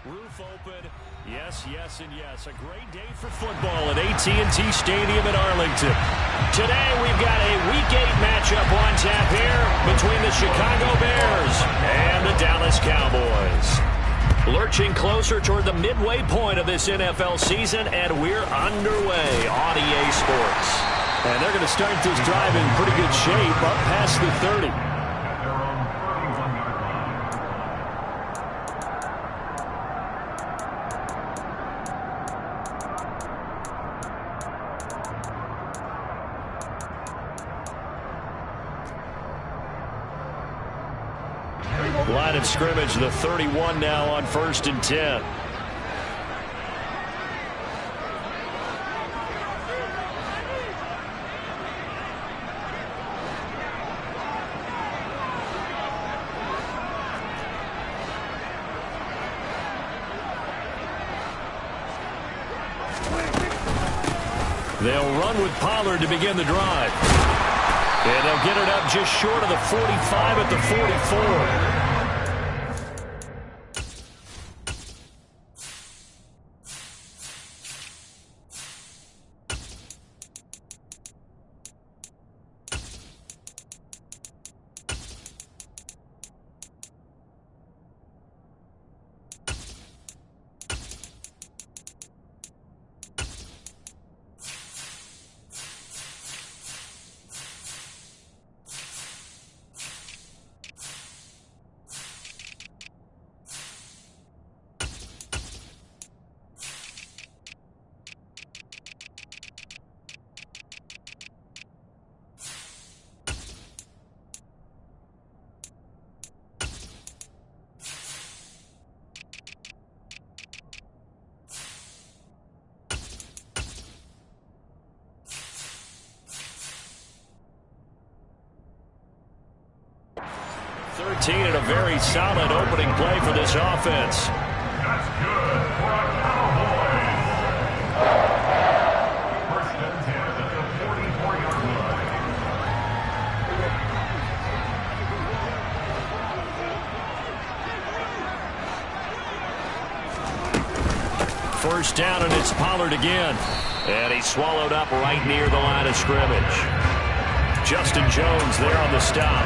Roof open. Yes, yes, and yes. A great day for football at AT&T Stadium in Arlington. Today we've got a Week 8 matchup on tap here between the Chicago Bears and the Dallas Cowboys. Lurching closer toward the midway point of this NFL season, and we're underway on EA Sports. And they're going to start this drive in pretty good shape up past the 30. Line of scrimmage, the 31 now on 1st and 10. They'll run with Pollard to begin the drive. And they'll get it up just short of the 45 at the 44. And a very solid opening play for this offense. That's good for a Cowboy. First and 10 at the 44-yard line. First down, and it's Pollard again. And he's swallowed up right near the line of scrimmage. Justin Jones there on the stop.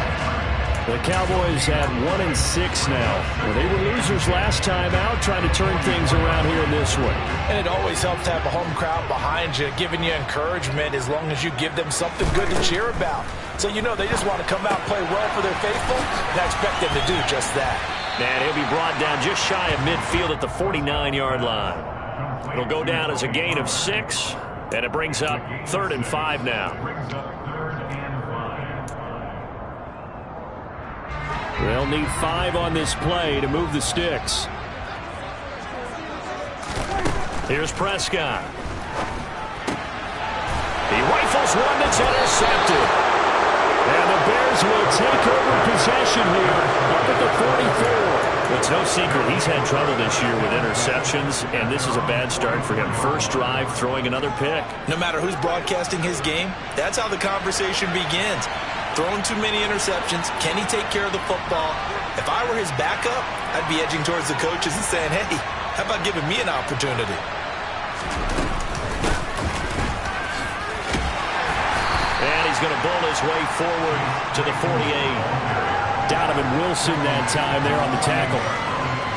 The Cowboys at 1-6 now. They were losers last time out, trying to turn things around here in this one. And it always helps to have a home crowd behind you, giving you encouragement as long as you give them something good to cheer about. So you know they just want to come out and play well for their faithful, and I expect them to do just that. And he'll be brought down just shy of midfield at the 49-yard line. It'll go down as a gain of 6, and it brings up 3rd and 5 now. They'll need 5 on this play to move the sticks. Here's Prescott. He rifles one that's intercepted. And the Bears will take over possession here up at the 44. It's no secret he's had trouble this year with interceptions, and this is a bad start for him. First drive, throwing another pick. No matter who's broadcasting his game, that's how the conversation begins. Throwing too many interceptions. Can he take care of the football? If I were his backup, I'd be edging towards the coaches and saying, hey, how about giving me an opportunity? And he's going to bowl his way forward to the 48. Donovan Wilson that time there on the tackle.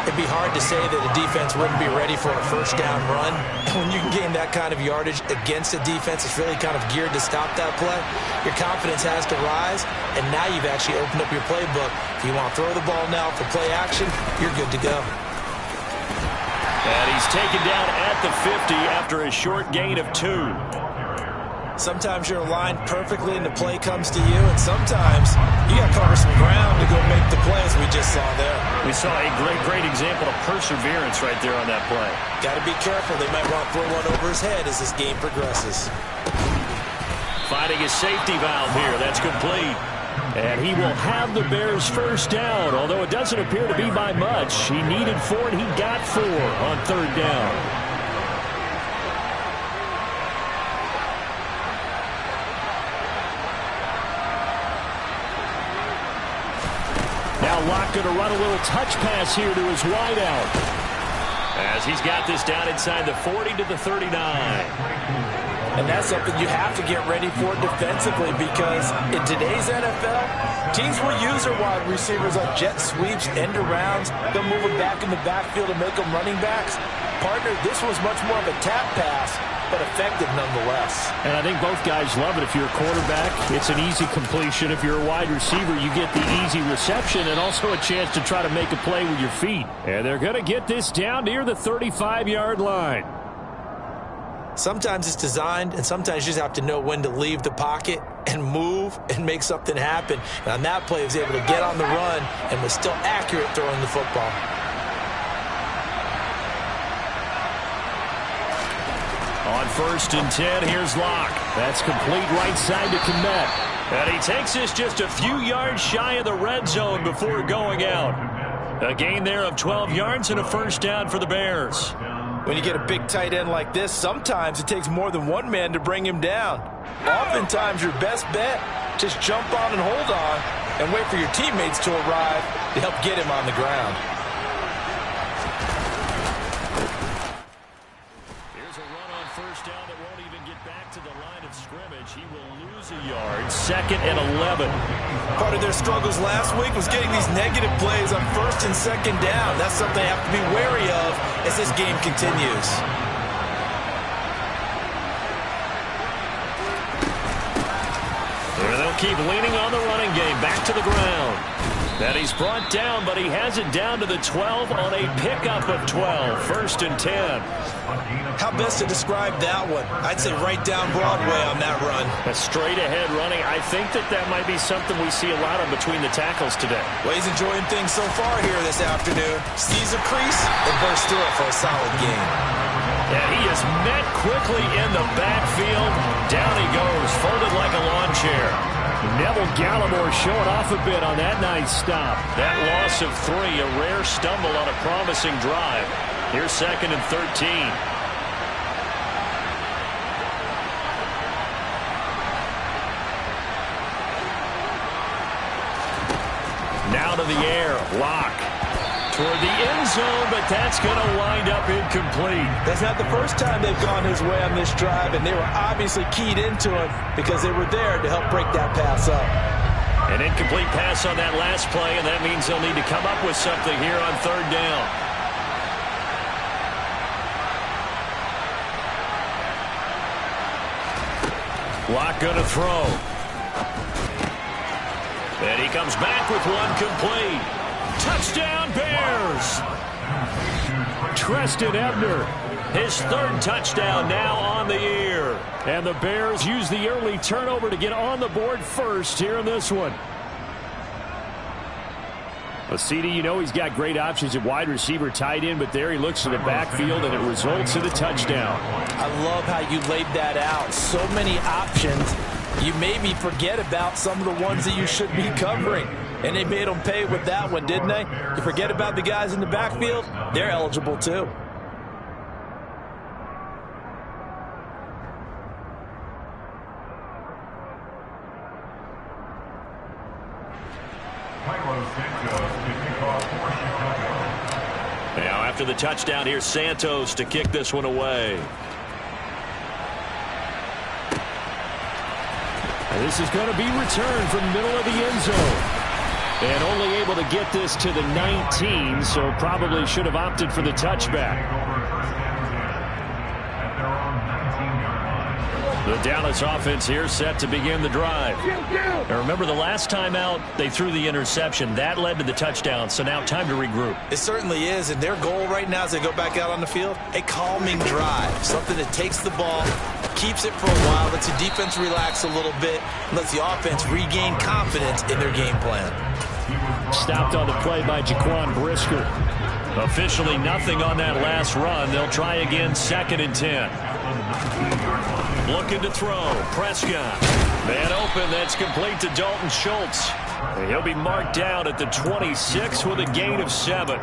It'd be hard to say that the defense wouldn't be ready for a first down run. When you can gain that kind of yardage against a defense that's really kind of geared to stop that play, your confidence has to rise, and now you've actually opened up your playbook. If you want to throw the ball now for play action, you're good to go. And he's taken down at the 50 after a short gain of 2. Sometimes you're aligned perfectly and the play comes to you, and sometimes you got to cover some ground to go make the play, as we just saw there. We saw a great example of perseverance right there on that play. Got to be careful. They might want to throw one over his head as this game progresses. Finding his safety valve here. That's complete. And he will have the Bears first down, although it doesn't appear to be by much. He needed 4, and he got 4 on 3rd down. Now Locke going to run a little touch pass here to his wideout. as he's got this down inside the 40 to the 39. And that's something you have to get ready for defensively, because in today's NFL, teams will use their wide receivers on jet sweeps, end arounds. They'll move them back in the backfield and make them running backs. Partner, this was much more of a tap pass, but effective nonetheless. And I think both guys love it. If you're a quarterback, it's an easy completion. If you're a wide receiver, you get the easy reception and also a chance to try to make a play with your feet. And they're going to get this down near the 35-yard line. Sometimes it's designed, and sometimes you just have to know when to leave the pocket and move and make something happen. And on that play, he was able to get on the run and was still accurate throwing the football. On 1st and 10, here's Locke. That's complete right side to Kmet. And he takes this just a few yards shy of the red zone before going out. A gain there of 12 yards and a first down for the Bears. When you get a big tight end like this, sometimes it takes more than one man to bring him down. Oftentimes, your best bet, just jump on and hold on and wait for your teammates to arrive to help get him on the ground. Here's a run on first down that won't even get back to the line of scrimmage. He will lose a yard. 2nd and 11. Part of their struggles last week was getting these negative plays on 1st and 2nd down. That's something they have to be wary of as this game continues. And they'll keep leaning on the running game. Back to the ground. And he's brought down, but he has it down to the 12 on a pickup of 12. 1st and 10. How best to describe that one? I'd say right down Broadway on that run. A straight-ahead running. I think that might be something we see a lot of between the tackles today. Well, he's enjoying things so far here this afternoon. Sees a crease and bursts through it for a solid gain. And he is met quickly in the backfield. Down he goes, folded like a lawn chair. Neville Gallimore showing off a bit on that nice stop. That loss of 3, a rare stumble on a promising drive. Here's 2nd and 13. Now to the air, Locke. Toward the end zone, but that's going to wind up incomplete. That's not the first time they've gone his way on this drive, and they were obviously keyed into it because they were there to help break that pass up. An incomplete pass on that last play, and that means they'll need to come up with something here on 3rd down. Locke going to throw. And he comes back with one complete. Touchdown, Bears! Treston Ebner, his 3rd touchdown now on the year. And the Bears use the early turnover to get on the board first here in this one. Well, CD, you know he's got great options at wide receiver, tight end, but there he looks to the backfield, and it results in a touchdown. I love how you laid that out. So many options. You maybe forget about some of the ones that you should be covering. And they made them pay with that one, didn't they? You forget about the guys in the backfield, they're eligible too. Now after the touchdown, here's Santos to kick this one away. And this is going to be returned from the middle of the end zone. And only able to get this to the 19, so probably should have opted for the touchback. The Dallas offense here set to begin the drive. Now remember, the last time out, they threw the interception. That led to the touchdown, so now time to regroup. It certainly is, and their goal right now as they go back out on the field, a calming drive. Something that takes the ball, keeps it for a while, lets the defense relax a little bit, lets the offense regain confidence in their game plan. Stopped on the play by Jaquan Brisker. Officially nothing on that last run. They'll try again, 2nd and 10. Looking to throw. Prescott. Man open. That's complete to Dalton Schultz. And he'll be marked down at the 26 with a gain of 7.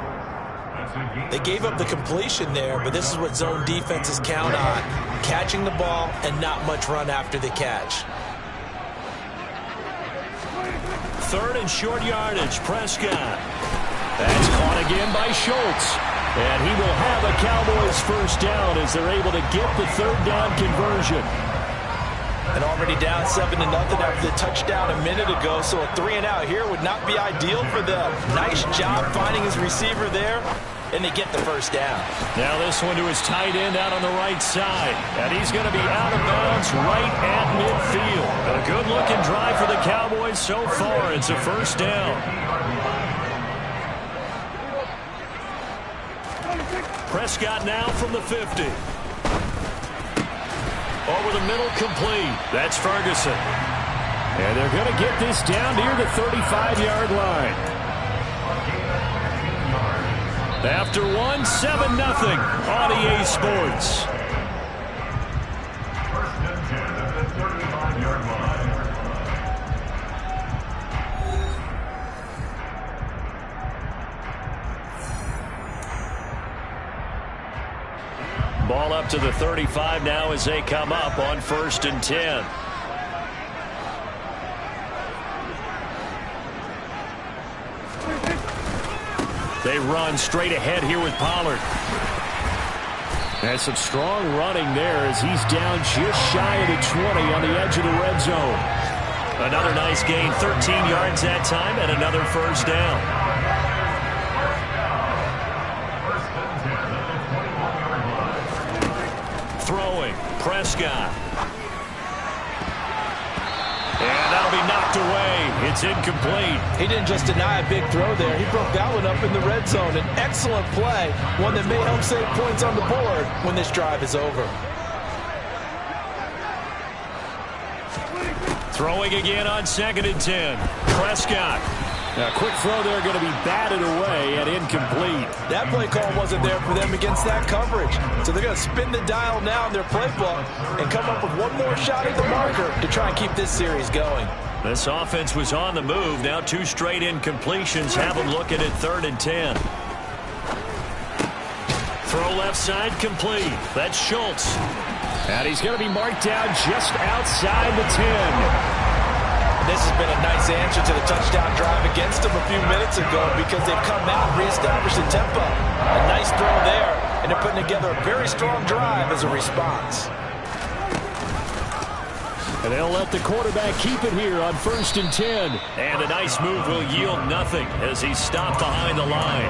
They gave up the completion there, but this is what zone defenses count on. Catching the ball and not much run after the catch. 3rd and short yardage. Prescott. That's caught again by Schultz. And he will have a Cowboys first down as they're able to get the third down conversion. And already down 7-0 after the touchdown a minute ago, so a 3-and-out here would not be ideal for them. Nice job finding his receiver there, and they get the first down. Now this one to his tight end out on the right side. And he's going to be out of bounds right at midfield. But a good-looking drive for the Cowboys so far. It's a first down. Prescott now from the 50. Over the middle, complete. That's Ferguson. And they're going to get this down near the 35-yard line. After 1, 7-0 on EA Sports. First and 10 at the 35-yard line. Ball up to the 35 now as they come up on 1st and 10. They run straight ahead here with Pollard. And some strong running there as he's down just shy of the 20 on the edge of the red zone. Another nice gain, 13 yards that time, and another first down. Throwing, Prescott. And that'll be knocked away. It's incomplete. He didn't just deny a big throw there. He broke that one up in the red zone. An excellent play, one that may help save points on the board when this drive is over. Throwing again on 2nd and 10. Prescott. Now, quick throw there going to be batted away and incomplete. That play call wasn't there for them against that coverage. So they're going to spin the dial now in their playbook and come up with one more shot at the marker to try and keep this series going. This offense was on the move. Now 2 straight incompletions have them looking at 3rd and 10. Throw left side complete. That's Schultz. And he's going to be marked down just outside the 10. This has been a nice answer to the touchdown drive against them a few minutes ago because they've come out and reestablished the tempo. A nice throw there, and they're putting together a very strong drive as a response. And they'll let the quarterback keep it here on 1st and 10. And a nice move will yield nothing as he's stopped behind the line.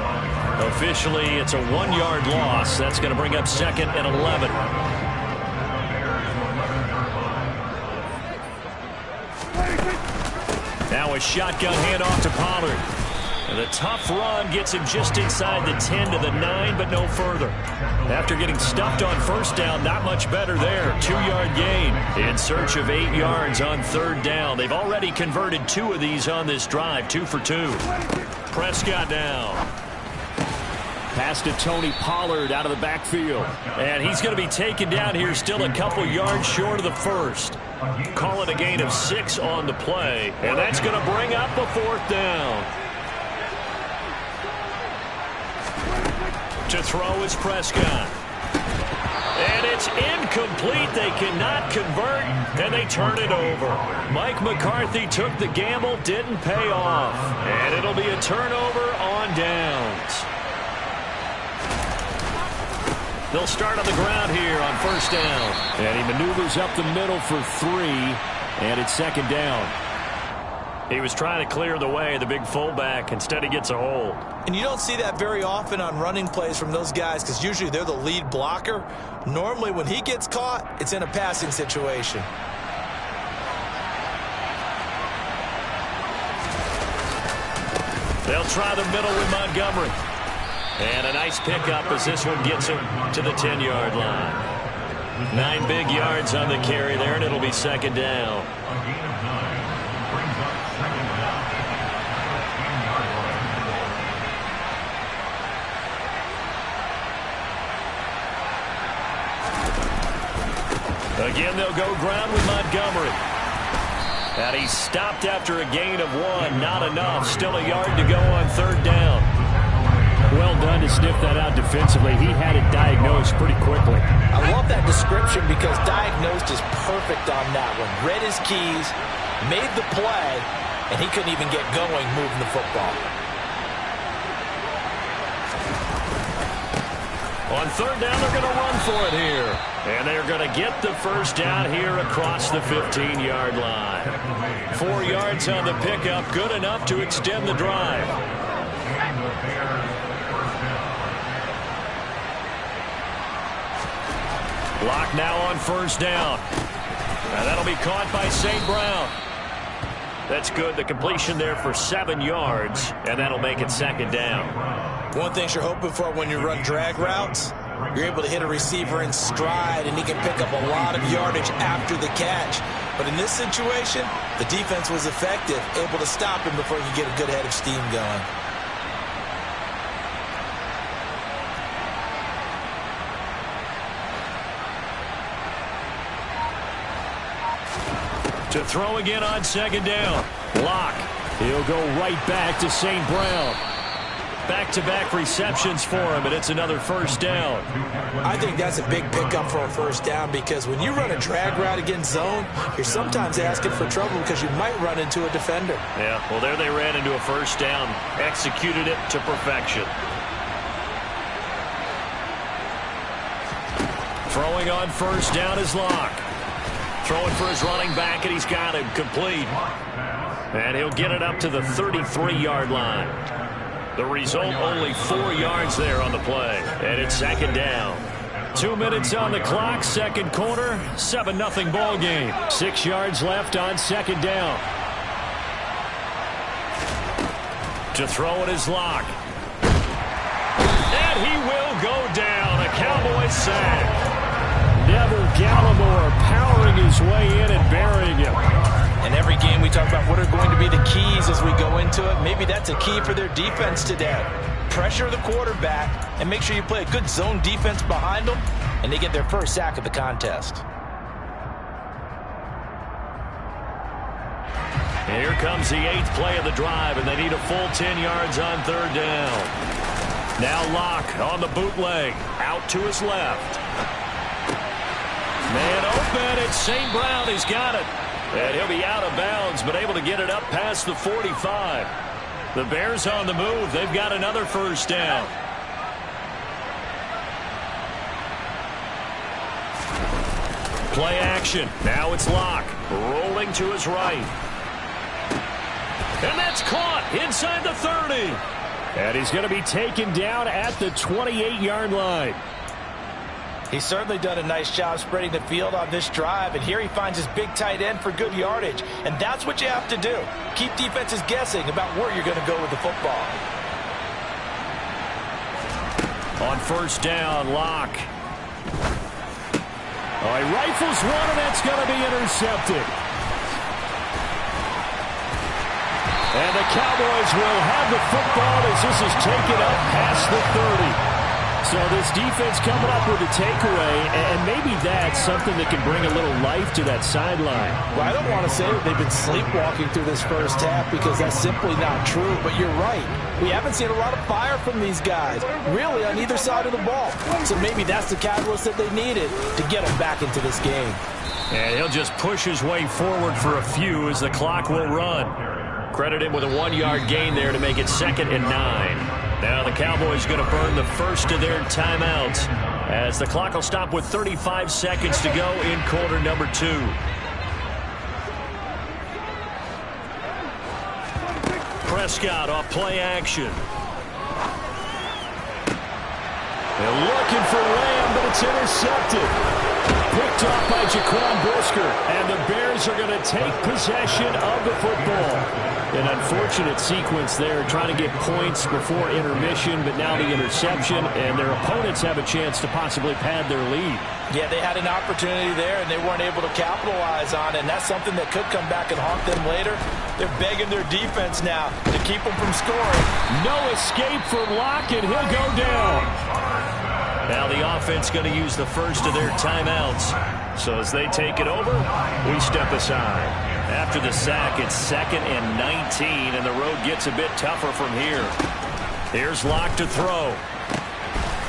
Officially, it's a 1-yard loss. That's going to bring up 2nd and 11. Now a shotgun handoff to Pollard. And a tough run gets him just inside the 10 to the 9, but no further. After getting stuffed on 1st down, not much better there. 2-yard gain in search of 8 yards on 3rd down. They've already converted 2 of these on this drive, 2 for 2. Prescott now. Pass to Tony Pollard out of the backfield. And he's going to be taken down here still a couple yards short of the 1st. Call it a gain of 6 on the play. And that's going to bring up a 4th down. To throw is Prescott. And it's incomplete. They cannot convert, and they turn it over. Mike McCarthy took the gamble, didn't pay off. And it'll be a turnover on downs. They'll start on the ground here on 1st down. And he maneuvers up the middle for 3, and it's 2nd down. He was trying to clear the way, the big fullback. Instead, he gets a hold. And you don't see that very often on running plays from those guys because usually they're the lead blocker. Normally, when he gets caught, it's in a passing situation. They'll try the middle with Montgomery. And a nice pickup as this one gets him to the 10-yard line. 9 big yards on the carry there, and it'll be 2nd down. A gain of 9 brings up 2nd down at the 10-yard line. Again, they'll go ground with Montgomery. And he's stopped after a gain of 1. Not enough. Still a yard to go on 3rd down. Well done to sniff that out defensively. He had it diagnosed pretty quickly. I love that description because diagnosed is perfect on that one. Read his keys, made the play, and he couldn't even get going moving the football. On third down, they're going to run for it here. And they're going to get the first down here across the 15-yard line. 4 yards on the pickup, good enough to extend the drive. Lock now on first down. And that'll be caught by St. Brown. That's good. The completion there for 7 yards, and that'll make it second down. One thing you're hoping for when you run drag routes, you're able to hit a receiver in stride, and he can pick up a lot of yardage after the catch. But in this situation, the defense was effective, able to stop him before he could get a good head of steam going. To throw again on second down. Lock. He'll go right back to St. Brown. Back-to-back receptions for him, and it's another first down. I think that's a big pickup for a first down because when you run a drag route against zone, you're sometimes asking for trouble because you might run into a defender. Yeah, well, there they ran into a first down. Executed it to perfection. Throwing on first down is Lock. Throwing for his running back, and he's got him complete. And he'll get it up to the 33-yard line. The result, only 4 yards there on the play. And it's second down. 2 minutes on the clock, second quarter, 7-0 ball game. 6 yards left on second down. To throw it is Lock. And he will go down. A Cowboys sack. Neville Gallimore powering his way in and burying him. In every game we talk about what are going to be the keys as we go into it. Maybe that's a key for their defense today. Pressure the quarterback and make sure you play a good zone defense behind them, and they get their first sack of the contest. Here comes the 8th play of the drive, and they need a full 10 yards on third down. Now Lock on the bootleg. Out to his left. Man open, it's St. Brown. He's got it. And he'll be out of bounds, but able to get it up past the 45. The Bears on the move. They've got another first down. Play action. Now it's Lock. Rolling to his right. And that's caught inside the 30. And he's going to be taken down at the 28-yard line. He's certainly done a nice job spreading the field on this drive, and here he finds his big tight end for good yardage. And that's what you have to do. Keep defenses guessing about where you're going to go with the football. On first down, Lock. Oh, he rifles one, and that's going to be intercepted. And the Cowboys will have the football as this is taken up past the 30. So this defense coming up with a takeaway, and maybe that's something that can bring a little life to that sideline. Well, I don't want to say that they've been sleepwalking through this first half because that's simply not true, but you're right. We haven't seen a lot of fire from these guys, really, on either side of the ball. So maybe that's the catalyst that they needed to get them back into this game. And he'll just push his way forward for a few as the clock will run. Credit him with a 1-yard gain there to make it 2nd and 9. Now the Cowboys going to burn the first of their timeouts as the clock will stop with 35 seconds to go in quarter number 2. Prescott off play action. They're looking for Lamb, but it's intercepted. Picked off by Jaquan Brisker, and the Bears are going to take possession of the football. An unfortunate sequence there, trying to get points before intermission, but now the interception, and their opponents have a chance to possibly pad their lead. Yeah, they had an opportunity there, and they weren't able to capitalize on it, and that's something that could come back and haunt them later. They're begging their defense now to keep them from scoring. No escape from Lock, and he'll go down. Now the offense going to use the first of their timeouts. So as they take it over, we step aside. After the sack, it's 2nd and 19, and the road gets a bit tougher from here. Here's Lock to throw.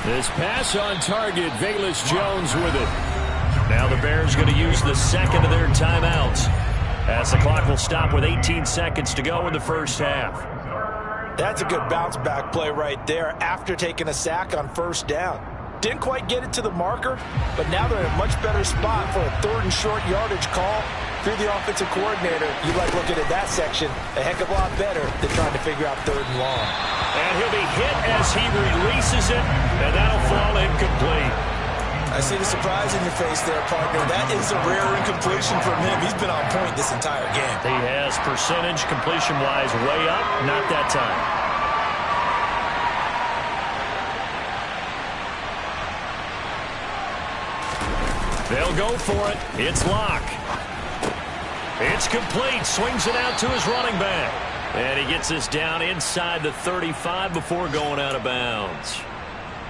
This pass on target, Velus Jones with it. Now the Bears going to use the second of their timeouts as the clock will stop with 18 seconds to go in the first half. That's a good bounce-back play right there after taking a sack on first down. Didn't quite get it to the marker, but now they're in a much better spot for a 3rd and short yardage call. If you're the offensive coordinator, you like looking at that section a heck of a lot better than trying to figure out 3rd and long. And he'll be hit as he releases it, and that'll fall incomplete. I see the surprise in your face there, partner. That is a rare incompletion from him. He's been on point this entire game. He has percentage completion-wise way up, not that time. They'll go for it. It's Locke. It's complete. Swings it out to his running back. And he gets this down inside the 35 before going out of bounds.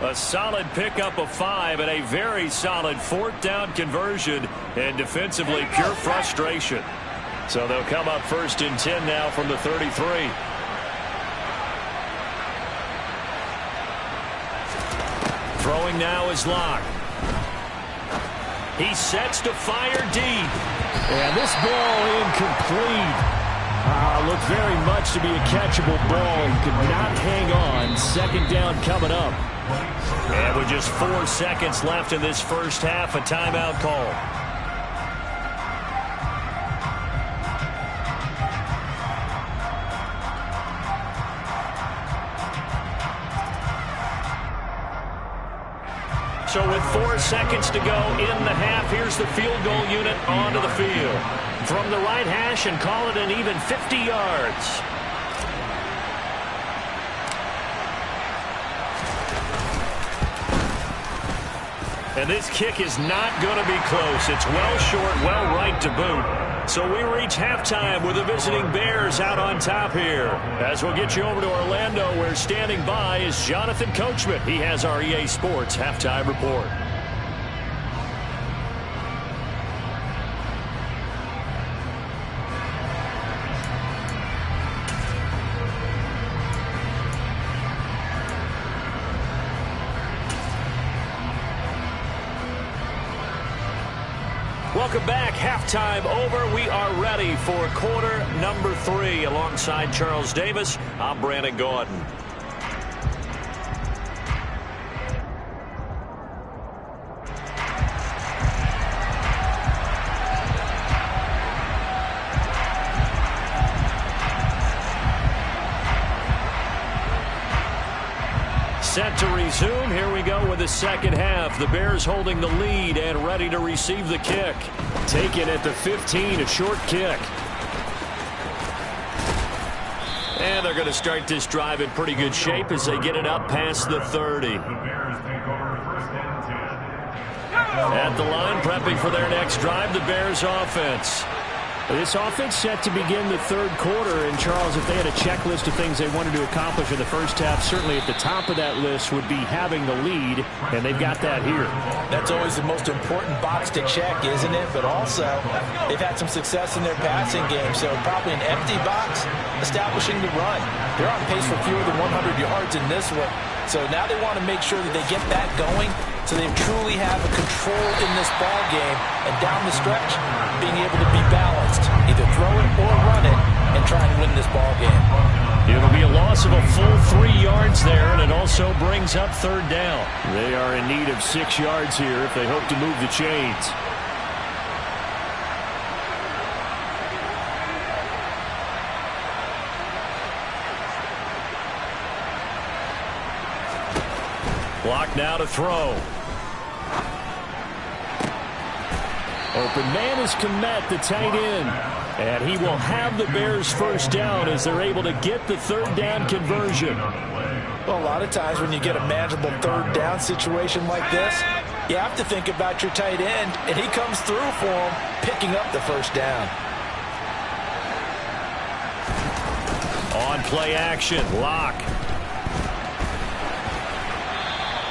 A solid pickup of 5 and a very solid 4th down conversion. And defensively, pure frustration. So they'll come up 1st and 10 now from the 33. Throwing now is Locke. He sets to fire deep. And this ball incomplete. Looked very much to be a catchable ball. He could not hang on. 2nd down coming up. And with just 4 seconds left in this first half, a timeout call. So with 4 seconds to go in the half, here's the field goal unit onto the field. From the right hash and call it an even 50 yards. And this kick is not going to be close. It's well short, well right to boot. So we reach halftime with the visiting Bears out on top here. As we'll get you over to Orlando, where standing by is Jonathan Coachman. He has our EA Sports halftime report. Welcome back. Halftime over. We are ready for quarter number 3. Alongside Charles Davis, I'm Brandon Gaudin. Set to resume. Here we go with the second half. The Bears holding the lead and ready to receive the kick. Taken at the 15, a short kick. And they're going to start this drive in pretty good shape as they get it up past the 30. At the line, prepping for their next drive, the Bears offense. This offense set to begin the 3rd quarter, and Charles, if they had a checklist of things they wanted to accomplish in the first half, certainly at the top of that list would be having the lead, and they've got that here. That's always the most important box to check, isn't it? But also, they've had some success in their passing game, so probably an empty box, establishing the run. They're on pace for fewer than 100 yards in this one, so now they want to make sure that they get that going, so they truly have a control in this ball game, and down the stretch, being able to be balanced, either throw it or run it, and try and win this ball game. It'll be a loss of a full 3 yards there, and it also brings up 3rd down. They are in need of 6 yards here if they hope to move the chains. Block now to throw. Open man is Kmet, the tight end. And he will have the Bears first down as they're able to get the 3rd down conversion. Well, a lot of times when you get a manageable 3rd down situation like this, you have to think about your tight end, and he comes through for him, picking up the first down. On play action, Locke.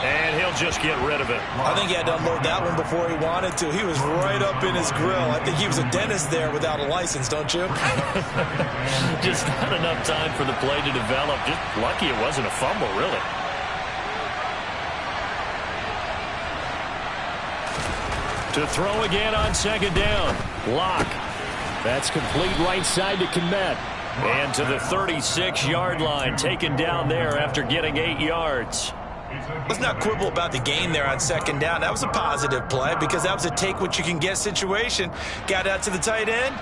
And he'll just get rid of it. I think he had to unload that one before he wanted to. He was right up in his grill. I think he was a dentist there without a license, don't you? Just not enough time for the play to develop. Just lucky it wasn't a fumble, really. To throw again on 2nd down. Locke. That's complete right side to Kmet. And to the 36-yard line, taken down there after getting 8 yards. Let's not quibble about the gain there on second down. That was a positive play because that was a take-what-you-can-get situation. Got out to the tight end.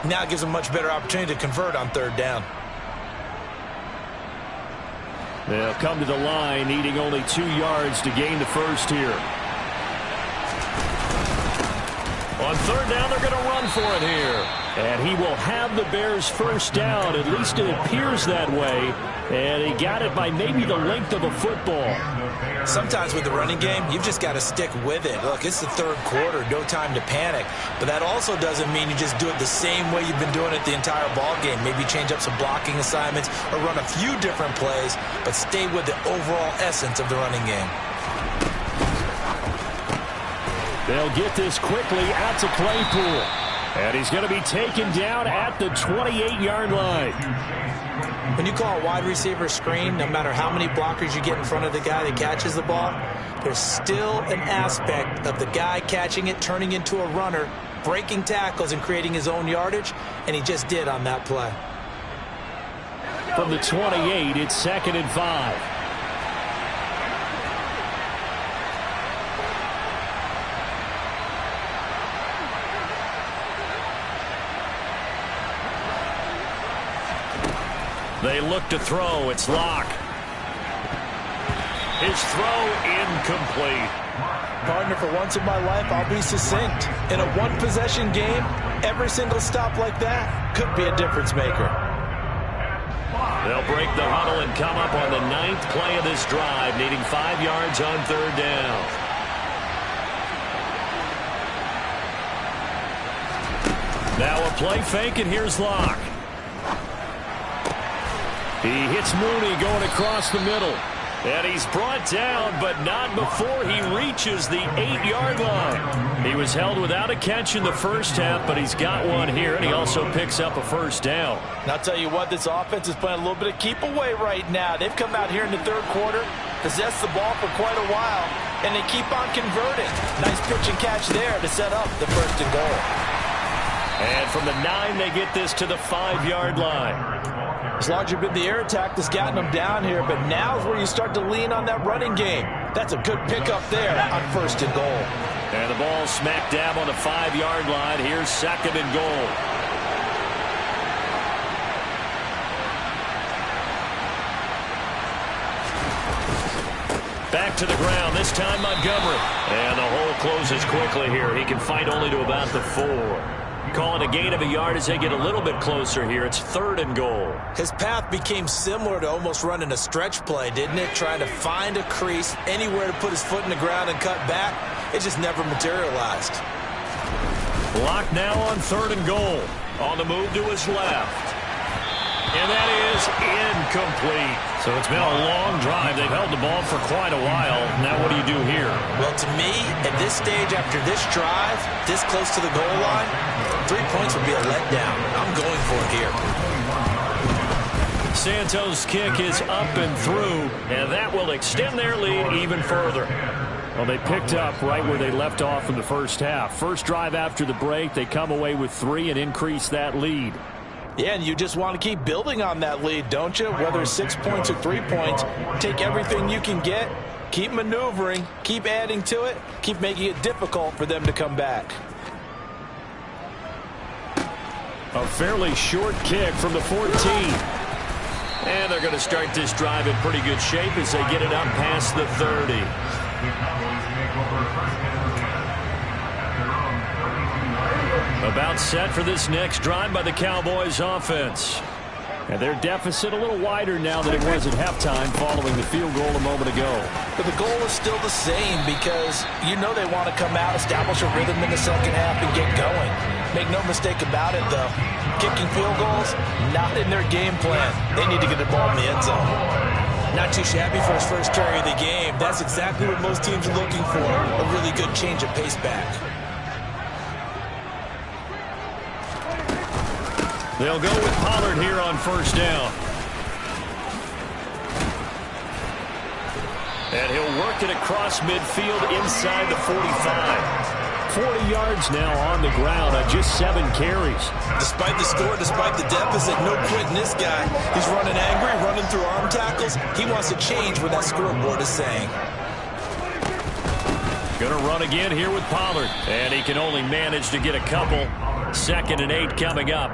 Now gives them a much better opportunity to convert on third down. They'll come to the line, needing only 2 yards to gain the first here. On third down, they're going to run for it here. And he will have the Bears first down. At least it appears that way. And he got it by maybe the length of a football. Sometimes with the running game, you've just got to stick with it. Look, it's the third quarter, no time to panic. But that also doesn't mean you just do it the same way you've been doing it the entire ball game. Maybe change up some blocking assignments or run a few different plays, but stay with the overall essence of the running game. They'll get this quickly out to Claypool. And he's going to be taken down at the 28-yard line. When you call a wide receiver screen, no matter how many blockers you get in front of the guy that catches the ball, there's still an aspect of the guy catching it, turning into a runner, breaking tackles and creating his own yardage, and he just did on that play. From the 28, it's 2nd and 5. They look to throw. It's Locke. His throw incomplete. Partner, for once in my life, I'll be succinct. In a one-possession game, every single stop like that could be a difference maker. They'll break the huddle and come up on the 9th play of this drive, needing 5 yards on third down. Now a play fake, and here's Locke. He hits Mooney going across the middle. And he's brought down, but not before he reaches the 8-yard line. He was held without a catch in the first half, but he's got one here, and he also picks up a first down. And I'll tell you what, this offense is playing a little bit of keep away right now. They've come out here in the third quarter, possessed the ball for quite a while, and they keep on converting. Nice pitch and catch there to set up the 1st and goal. And from the 9, they get this to the 5-yard line. It's largely been the air attack that's gotten them down here, but now's where you start to lean on that running game. That's a good pickup there on 1st and goal. And the ball smack dab on the 5-yard line. Here's 2nd and goal. Back to the ground, this time Montgomery. And the hole closes quickly here. He can fight only to about the 4. Calling a gain of a yard as they get a little bit closer here. It's 3rd and goal. His path became similar to almost running a stretch play, didn't it? Trying to find a crease, anywhere to put his foot in the ground and cut back. It just never materialized. Locke now on 3rd and goal. On the move to his left. And that is incomplete. So it's been a long drive. They've held the ball for quite a while. Now what do you do here? Well, to me, at this stage after this drive, this close to the goal line, 3 points would be a letdown. I'm going for it here. Santos' kick is up and through, and that will extend their lead even further. Well, they picked up right where they left off in the first half. First drive after the break, they come away with 3 and increase that lead. Yeah, and you just want to keep building on that lead, don't you? Whether it's 6 points or 3 points, take everything you can get, keep maneuvering, keep adding to it, keep making it difficult for them to come back. A fairly short kick from the 14. And they're going to start this drive in pretty good shape as they get it up past the 30. About set for this next drive by the Cowboys offense. And their deficit a little wider now than it was at halftime following the field goal a moment ago. But the goal is still the same because you know they want to come out, establish a rhythm in the second half, and get going. Make no mistake about it, though. Kicking field goals, not in their game plan. They need to get the ball in the end zone. Not too shabby for his first carry of the game. That's exactly what most teams are looking for, a really good change of pace back. They'll go with Pollard here on first down. And he'll work it across midfield inside the 45. 40 yards now on the ground on just 7 carries. Despite the score, despite the deficit, no quitting this guy. He's running angry, running through arm tackles. He wants to change what that scoreboard is saying. Going to run again here with Pollard. And he can only manage to get a couple. 2nd and 8 coming up.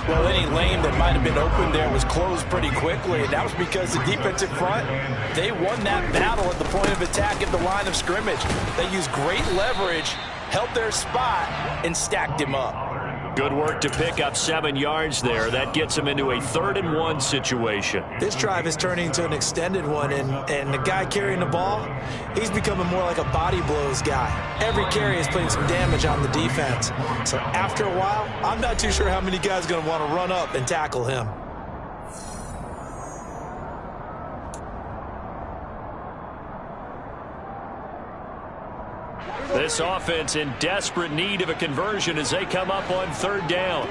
Well, any lane that might have been open there was closed pretty quickly, and that was because the defensive front, they won that battle at the point of attack at the line of scrimmage. They used great leverage, held their spot, and stacked him up. Good work to pick up 7 yards there. That gets him into a 3rd and 1 situation. This drive is turning into an extended one, and the guy carrying the ball, he's becoming more like a body blows guy. Every carry is putting some damage on the defense. So after a while, I'm not too sure how many guys are going to want to run up and tackle him. This offense in desperate need of a conversion as they come up on 3rd down.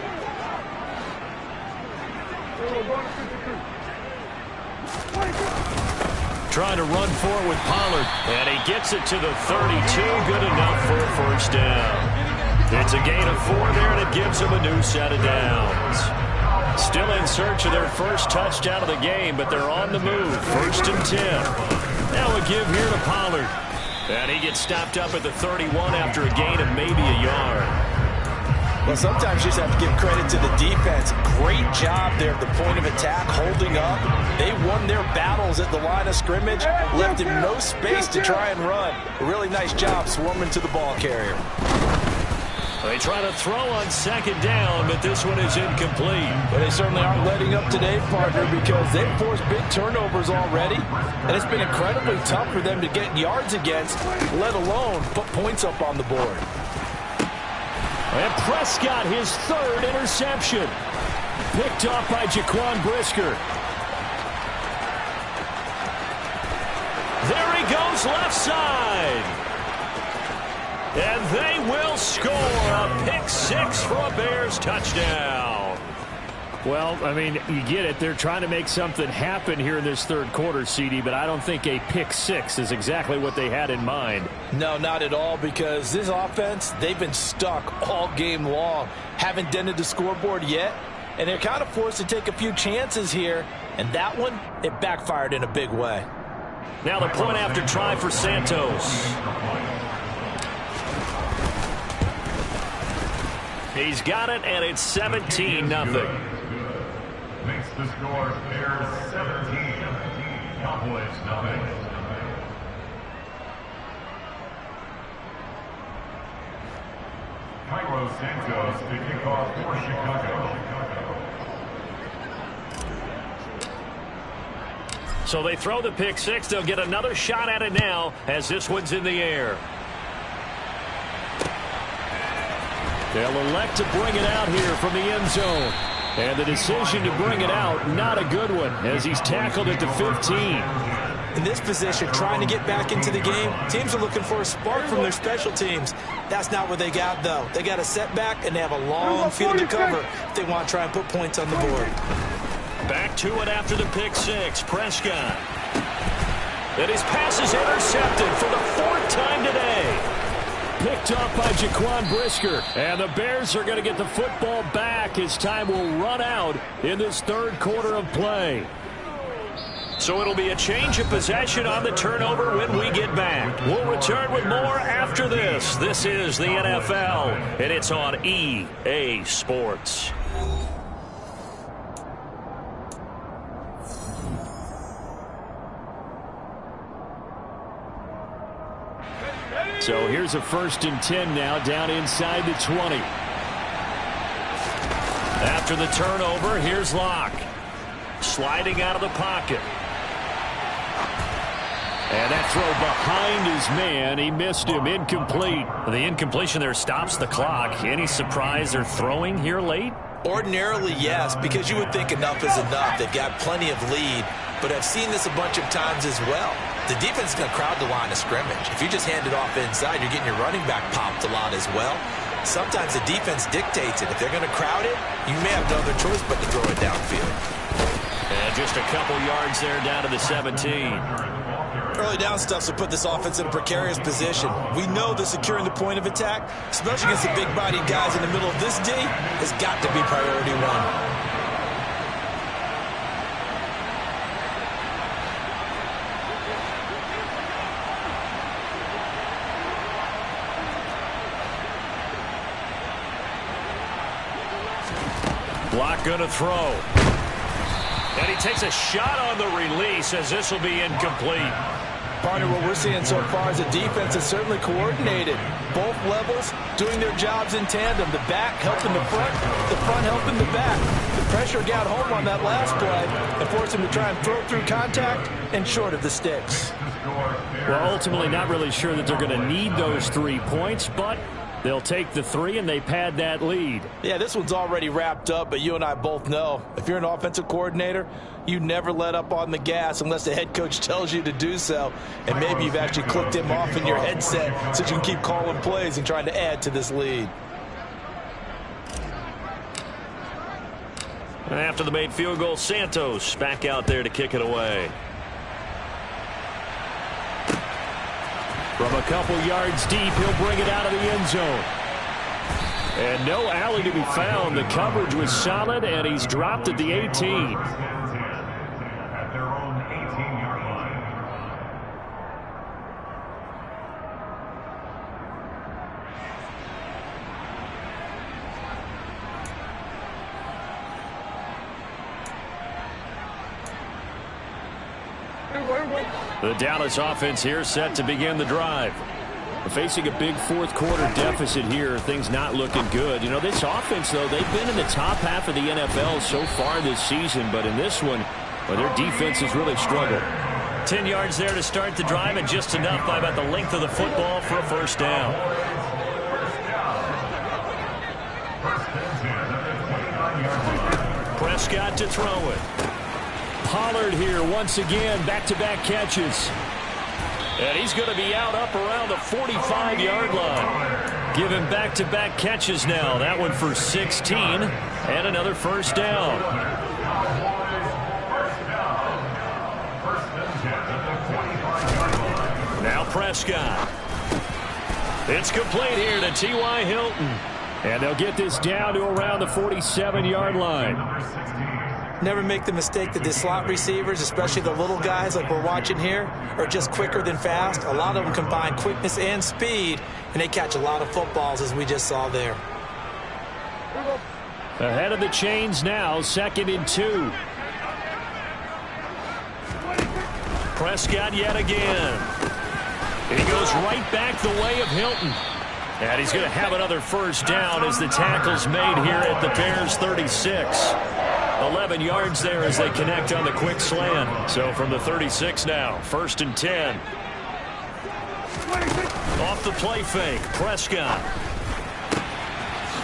Trying to run for it with Pollard, and he gets it to the 32. Good enough for a 1st down. It's a gain of 4 there, and it gives them a new set of downs. Still in search of their first touchdown of the game, but they're on the move. 1st and 10. Now a give here to Pollard. And he gets stopped up at the 31 after a gain of maybe a yard. Well, sometimes you just have to give credit to the defense. Great job there at the point of attack, holding up. They won their battles at the line of scrimmage, left him no space to try and run. A really nice job swarming to the ball carrier. They try to throw on 2nd down, but this one is incomplete. But they certainly aren't letting up today, partner, because they've forced big turnovers already, and it's been incredibly tough for them to get yards against, let alone put points up on the board. And Prescott, his 3rd interception. Picked off by Jaquan Brisker. There he goes, left side. And they will score a pick 6 for a Bears touchdown. Well, I mean, you get it. They're trying to make something happen here in this 3rd quarter, CD, but I don't think a pick 6 is exactly what they had in mind. No, not at all, because this offense, they've been stuck all game long. Haven't dented the scoreboard yet, and they're kind of forced to take a few chances here, and that one, it backfired in a big way. Now the point after try for Santos. He's got it, and it's 17-0. Makes the score Bears 17, Cowboys 9. Cairo Santos to kick off for Chicago. So they throw the pick 6. They'll get another shot at it now as this one's in the air. They'll elect to bring it out here from the end zone. And the decision to bring it out, not a good one, as he's tackled at the 15. In this position, trying to get back into the game, teams are looking for a spark from their special teams. That's not what they got, though. They got a setback, and they have a long field to cover if they want to try and put points on the board. Back to it after the pick 6. Prescott. And his pass is intercepted for the 4th time today. Picked up by Jaquan Brisker. And the Bears are going to get the football back as time will run out in this 3rd quarter of play. So it'll be a change of possession on the turnover when we get back. We'll return with more after this. This is the NFL, and it's on EA Sports. So here's a 1st and 10 now down inside the 20. After the turnover, here's Locke. Sliding out of the pocket. And that throw behind his man. He missed him. Incomplete. The incompletion there stops the clock. Any surprise they're throwing here late? Ordinarily, yes, because you would think enough is enough. They've got plenty of lead, but I've seen this a bunch of times as well. The defense is going to crowd the line of scrimmage. If you just hand it off inside, you're getting your running back popped a lot as well. Sometimes the defense dictates it. If they're going to crowd it, you may have no other choice but to throw it downfield. And just a couple yards there down to the 17. Early down stuffs will put this offense in a precarious position. We know that securing the point of attack, especially against the big-bodied guys in the middle of this D, has got to be priority one. Block going to throw. And he takes a shot on the release as this will be incomplete. Partner, what we're seeing so far is the defense is certainly coordinated. Both levels doing their jobs in tandem. The back helping the front helping the back. The pressure got home on that last play and forced him to try and throw through contact and short of the sticks. Well, ultimately not really sure that they're going to need those 3 points, but they'll take the 3 and they pad that lead. Yeah, this one's already wrapped up, but you and I both know if you're an offensive coordinator, you never let up on the gas unless the head coach tells you to do so. And maybe you've actually clicked him off in your headset so you can keep calling plays and trying to add to this lead. And after the made field goal, Santos back out there to kick it away. From a couple yards deep, he'll bring it out of the end zone. And no alley to be found. The coverage was solid, and he's dropped at the 18. At their own 18-yard line. The Dallas offense here set to begin the drive. Facing a big fourth-quarter deficit here, things not looking good. You know, this offense, though, they've been in the top half of the NFL so far this season, but in this one, well, their defense has really struggled. 10 yards there to start the drive, and just enough by about the length of the football for a first down. Prescott to throw it. Pollard here once again, back-to-back catches. And he's going to be out up around the 45-yard line. Give him back-to-back catches now. That one for 16 and another first down. Now Prescott. It's complete here to T.Y. Hilton. And they'll get this down to around the 47-yard line. Never make the mistake that the slot receivers, especially the little guys like we're watching here, are just quicker than fast. A lot of them combine quickness and speed, and they catch a lot of footballs, as we just saw there. Ahead of the chains now, 2nd and 2. Prescott yet again. He goes right back the way of Hilton. And he's going to have another first down as the tackle's made here at the Bears' 36. 11 yards there as they connect on the quick slant. So from the 36 now, 1st and 10. Off the play fake, Prescott.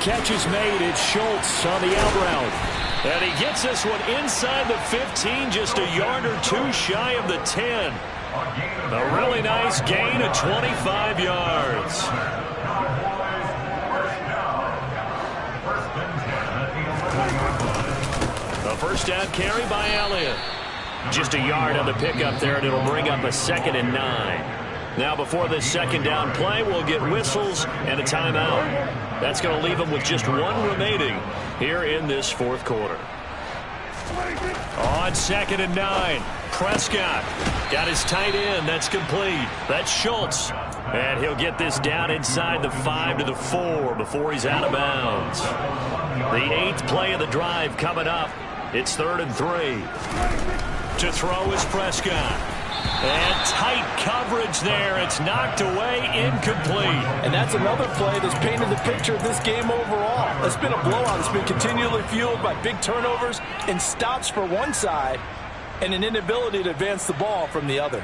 Catch is made, it's Schultz on the out route. And he gets this one inside the 15, just a yard or two shy of the 10. A really nice gain of 25 yards. A first down carry by Elliott. Just a yard on the pickup there, and it'll bring up a 2nd and 9. Now before this second down play, we'll get whistles and a timeout. That's going to leave them with just one remaining here in this fourth quarter. On 2nd and 9, Prescott got his tight end. That's complete. That's Schultz. And he'll get this down inside the 5 to the 4 before he's out of bounds. The 8th play of the drive coming up. It's 3rd and 3. To throw is Prescott. And tight coverage there. It's knocked away, incomplete. And that's another play that's painted the picture of this game overall. It's been a blowout. It's been continually fueled by big turnovers and stops for one side and an inability to advance the ball from the other.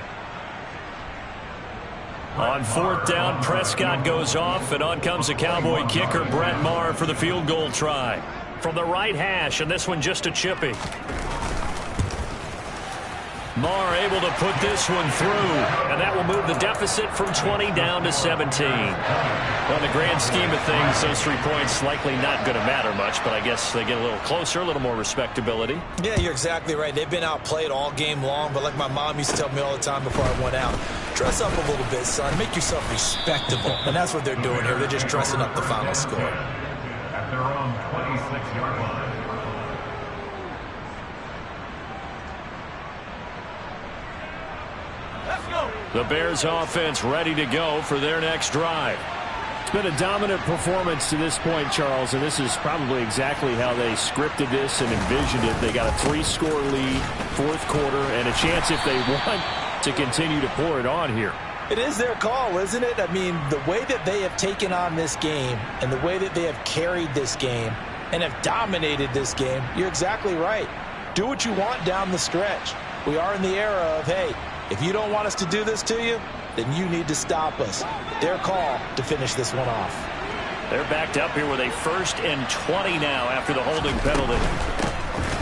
On 4th down, Prescott goes off, and on comes the Cowboy kicker, Brett Maher, for the field goal try. From the right hash, and this one just a chippy. Marr able to put this one through, and that will move the deficit from 20 down to 17. Well, in the grand scheme of things, those 3 points likely not going to matter much, but I guess they get a little closer, a little more respectability. Yeah, you're exactly right. They've been outplayed all game long, but like my mom used to tell me all the time before I went out, dress up a little bit, son. Make yourself respectable. And that's what they're doing here. They're just dressing up the final score. At their own 26-yard line. The Bears offense ready to go for their next drive. It's been a dominant performance to this point, Charles, and this is probably exactly how they scripted this and envisioned it. They got a 3-score lead, fourth quarter, and a chance if they want to continue to pour it on here. It is their call, isn't it? I mean, the way that they have taken on this game and the way that they have carried this game and have dominated this game, you're exactly right. Do what you want down the stretch. We are in the era of, hey, if you don't want us to do this to you, then you need to stop us. Their call to finish this one off. They're backed up here with a 1st and 20 now after the holding penalty.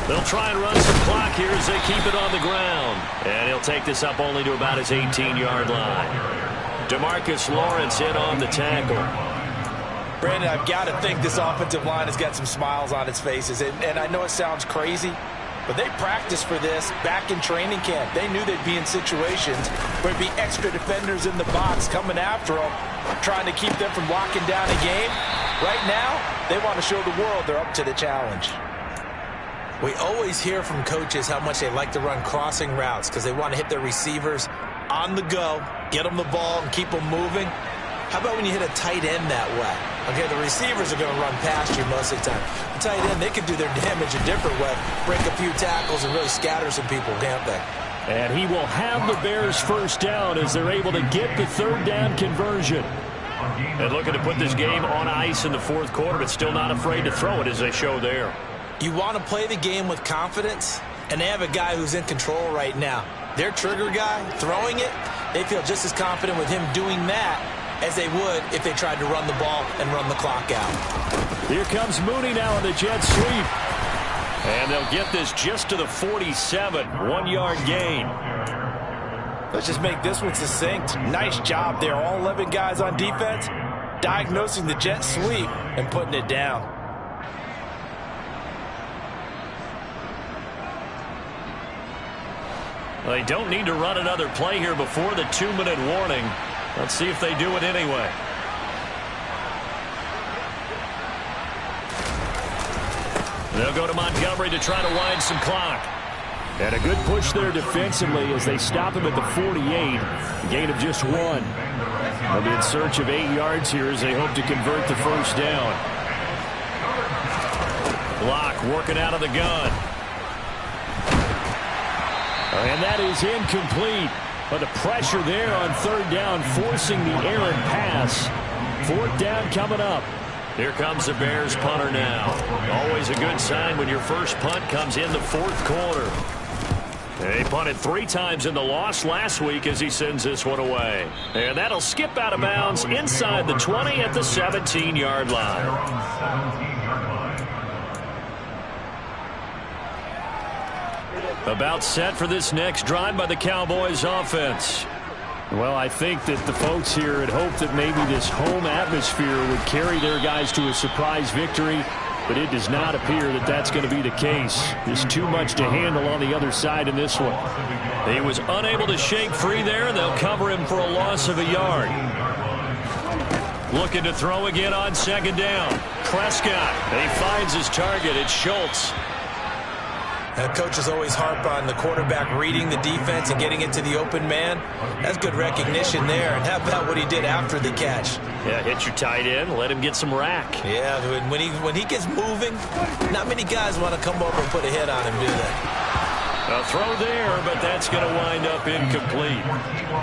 They'll try and run some clock here as they keep it on the ground. And he'll take this up only to about his 18-yard line. DeMarcus Lawrence in on the tackle. Brandon, I've got to think this offensive line has got some smiles on its faces. And I know it sounds crazy, but they practiced for this back in training camp. They knew they'd be in situations where there'd be extra defenders in the box coming after them, trying to keep them from locking down a game. Right now, they want to show the world they're up to the challenge. We always hear from coaches how much they like to run crossing routes because they want to hit their receivers on the go, get them the ball, and keep them moving. How about when you hit a tight end that way? Okay, the receivers are going to run past you most of the time. The tight end, they can do their damage a different way, break a few tackles and really scatter some people, can't they? And he will have the Bears first down as they're able to get the 3rd down conversion. And looking to put this game on ice in the 4th quarter, but still not afraid to throw it as they show there. You want to play the game with confidence, and they have a guy who's in control right now. Their trigger guy, throwing it, they feel just as confident with him doing that as they would if they tried to run the ball and run the clock out. Here comes Mooney now on the jet sweep. And they'll get this just to the 47, 1-yard gain. Let's just make this one succinct. Nice job there. All 11 guys on defense diagnosing the jet sweep and putting it down. They don't need to run another play here before the 2-minute warning. Let's see if they do it anyway. They'll go to Montgomery to try to wind some clock. And a good push there defensively as they stop him at the 48. Gain of just 1. They'll be in search of 8 yards here as they hope to convert the first down. Block working out of the gun. And that is incomplete. But the pressure there on 3rd down, forcing the errant pass. 4th down coming up. Here comes the Bears punter now. Always a good sign when your first punt comes in the 4th quarter. He punted 3 times in the loss last week as he sends this one away. And that'll skip out of bounds inside the 20 at the 17-yard line. About set for this next drive by the Cowboys offense. Well, I think that the folks here had hoped that maybe this home atmosphere would carry their guys to a surprise victory, but it does not appear that that's going to be the case. There's too much to handle on the other side in this one. He was unable to shake free there. They'll cover him for a loss of a yard. Looking to throw again on 2nd down. Prescott. He finds his target. It's Schultz. Coaches always harp on the quarterback reading the defense and getting into the open man. That's good recognition there. And how about what he did after the catch? Yeah, hit your tight end, let him get some rack. Yeah, when he gets moving, not many guys want to come over and put a hit on him, do they? A throw there, but that's going to wind up incomplete.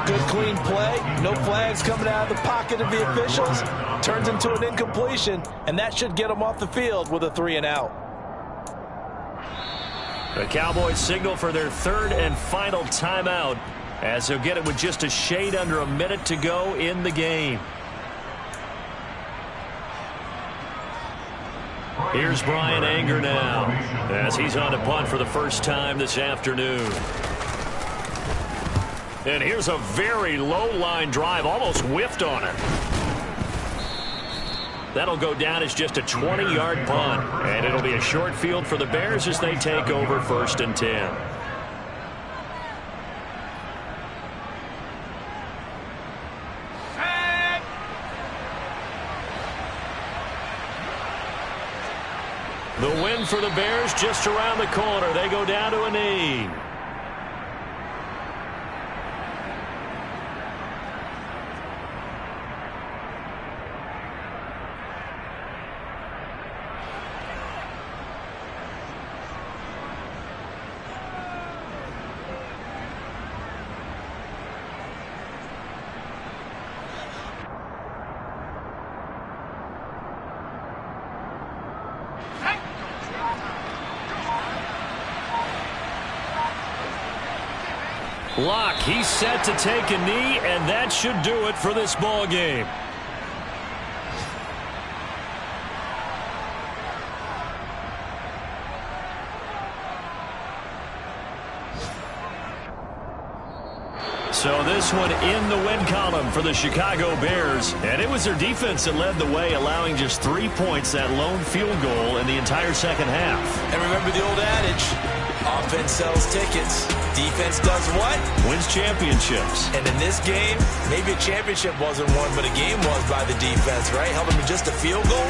Good clean play. No flags coming out of the pocket of the officials. Turns into an incompletion, and that should get him off the field with a 3-and-out. The Cowboys signal for their 3rd and final timeout as they'll get it with just a shade under a minute to go in the game. Here's Brian Anger now as he's on to punt for the first time this afternoon. And here's a very low-line drive, almost whiffed on it. That'll go down as just a 20-yard punt. And it'll be a short field for the Bears as they take over 1st and 10. The win for the Bears just around the corner. They go down to a knee. Locke, he's set to take a knee, and that should do it for this ball game. So this one in the win column for the Chicago Bears. And it was their defense that led the way, allowing just 3 points, that lone field goal in the entire second half. And remember the old adage, offense sells tickets. Defense does what? Wins championships. And in this game, maybe a championship wasn't won, but a game was by the defense, right? Helping with just a field goal,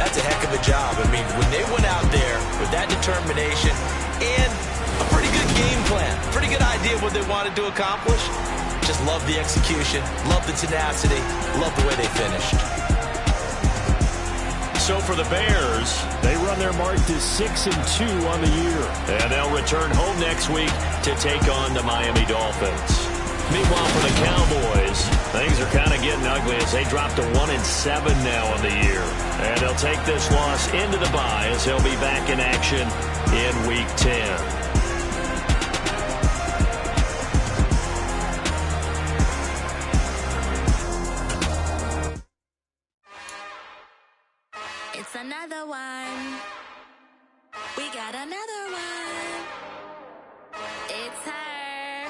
that's a heck of a job. I mean, when they went out there with that determination and a pretty good game plan, pretty good idea of what they wanted to accomplish, just love the execution, love the tenacity, love the way they finished. So for the Bears, they run their mark to 6-2 on the year. And they'll return home next week to take on the Miami Dolphins. Meanwhile, for the Cowboys, things are kind of getting ugly as they drop to 1-7 now on the year. And they'll take this loss into the bye as they'll be back in action in Week 10. It's another one. We got another one. It's her.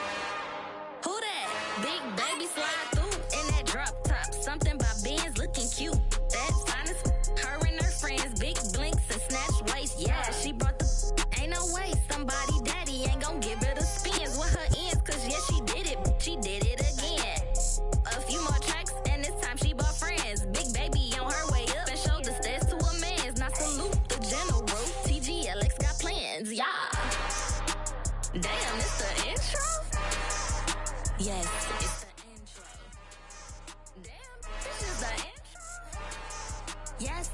Who that? Big baby slide through in that drop top. Something about Benz looking cute. That's honest. Her and her friends, big blinks and snatch waist. Yeah, she brought the. Ain't no way somebody daddy ain't gonna give her the spins with her ends. Cause yeah, she did it. She did it again. A few more tracks and this time she bought friends. Big baby on her way up and showed the stairs to a man's. Now salute the general. TGLX got plans, yeah. Damn, it's the intro? Yes, it's the intro. Damn, this is the intro? Yes,